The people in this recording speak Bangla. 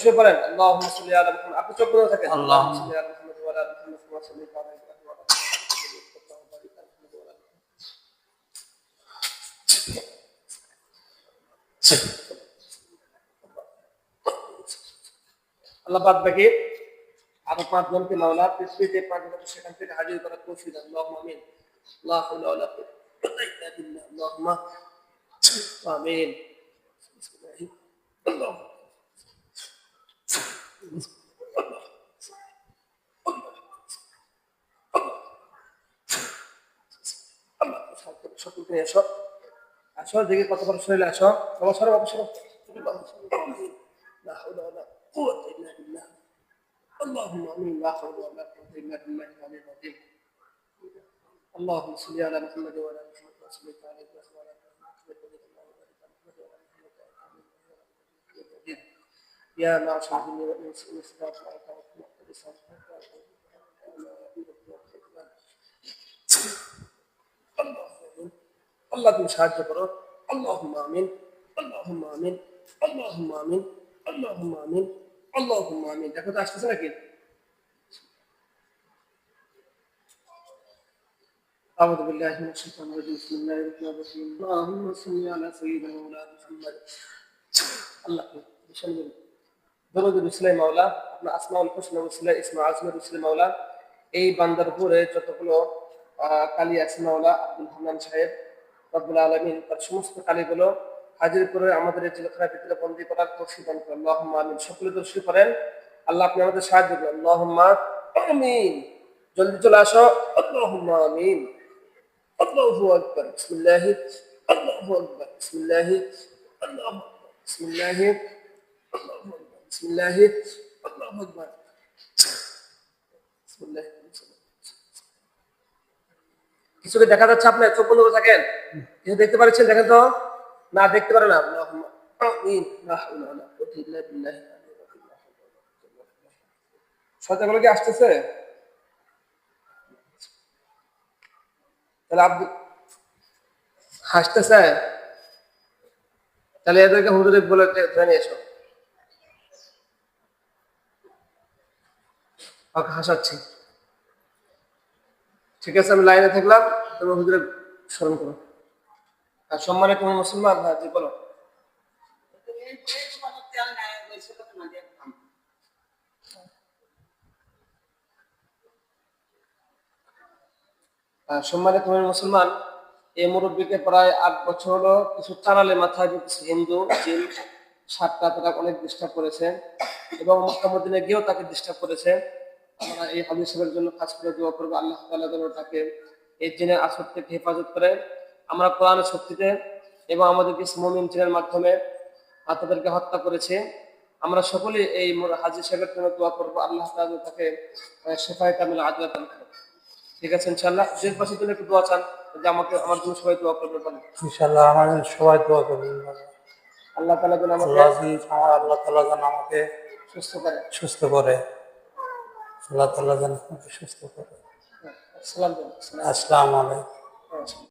শুয়ে পড়েন। আল্লাহুম্মা সাল্লি আলা মুহাম্মাদ। আপনি চোখ বন্ধ থাকেন। আল্লাহুম্মা اللهم সাল্লি আলা মুহাম্মাদ ওয়া আলা আলি মুহাম্মাদ কামা সাল্লাইতা আলা ইব্রাহিম ওয়া আলা আলি আল্লাহ বাদ বাকি আরো 5 জনকে মাওলা পৃথিবীতে 5 জনকে সেখান থেকে হাজির করা তৌফিক দান। আল্লাহুম্মা আমিন। লা হাওলা ওয়া লা কুওয়াতা ইল্লা বিল্লাহ। আল্লাহুম্মা আমিন। আল্লাহ সকলকে এসো আসো দেখি কত বড় শরীরে আসো সবার সরব অবসর لا حول ولا قوة إلا بالله اللهم آمين لا حول ولا قوة إلا بالله العلي العظيم اللهم صل على محمد وعلى آل محمد وسلم على إبراهيم وعلى آل محمد يا معشر الجن والإنس إن استطعتم أن تنفذوا আল্লাহ তুমি সাহায্য করো আল্লাহুম্মা আমিন আল্লাহুম্মা আমিন আল্লাহুম্মা আমিন আল্লাহুম্মা আমিন আল্লাহুম্মা আমিন দেখো তো আসতেছে নাকি أعوذ بالله من الشيطان الرجيم بسم الله الرحمن الرحيم اللهم صل على سيدنا مولانا محمد الله بشمل درود রসুলের মাওলা আপনার আসমাউল হুসনা রসুলের ইসমা আজমের রসুলের মাওলা এই বান্দার উপরে যতগুলো কালী আছে মাওলা আব্দুল হান্নান সাহেব রব্বুল আলামিন তার সমস্ত কালীগুলো হাজির করে আমাদের এই জেলখানার ভিতরে বন্দী করার তৌফিক দান করুন আল্লাহুম্মা আমিন সকলে দর্শী করেন আল্লাহ আপনি আমাদের সাহায্য করুন আল্লাহুম্মা আমিন জলদি চলে আসো আল্লাহুম্মা আমিন আল্লাহু আকবার বিসমিল্লাহ আল্লাহু আকবার বিসমিল্লাহ আল্লাহু বিসমিল্লাহ আল্লাহু আকবার বিসমিল্লাহ আল্লাহু আকবার বিসমিল্লাহ কিছুকে দেখা যাচ্ছে আপনার চোখ বন্ধ করে থাকেন কিছু দেখতে পাচ্ছেন দেখেন তো না দেখতে পারে না আল্লাহুম্মা আমিন লা হাওলা ওয়া লা কুওয়াতা ইল্লা বিল্লাহ শয়তানগুলো কি আসতেছে তাহলে আপনি হাসতেছে তাহলে এদেরকে হুজুরে বলে ধরে নিয়ে এসো ওকে হাসাচ্ছি ঠিক আছে আমি লাইনে থাকলাম তুমি হুজুরে স্মরণ করো আর সম্মানে তুমি মুসলমান হ্যাঁ জি বলো সম্মানে তুমি মুসলমান এই মুরব্বীকে প্রায় 8 বছর হলো কিছু চালালে মাথায় কিছু হিন্দু জিন 7টা তারা অনেক ডিস্টার্ব করেছে এবং মক্কা মদিনায় গিয়েও তাকে ডিস্টার্ব করেছে আমরা এই হাদিস সাহেবের জন্য কাজ করে দোয়া করবো আল্লাহ তাআলা যেন তাকে এই জিনের আসর থেকে হেফাজত করে আমরা কোরআনের শক্তিতে এবং আমাদের কিছু মুমিন জিনের মাধ্যমে তাদেরকে হত্যা করেছে আমরা সকলেই এই হাজী সাহেবের জন্য দোয়া করবো আল্লাহ তাআলা তাকে শেফায়ে কামিল আজলা দান করেন ঠিক আছে ইনশাআল্লাহ শেষ পাশের জন্য একটু দোয়া চান যে আমাকে আমার জন্য সবাই দোয়া করবে বলেন ইনশাআল্লাহ আমাদের সবাই দোয়া করবেন আল্লাহ তাআলা যেন আল্লাহ তাআলা যেন আমাকে সুস্থ করে আল্লাহ তাআলা যেন আমাকে সুস্থ করে আসসালামু আলাইকুম আসসালামু আলাইকুম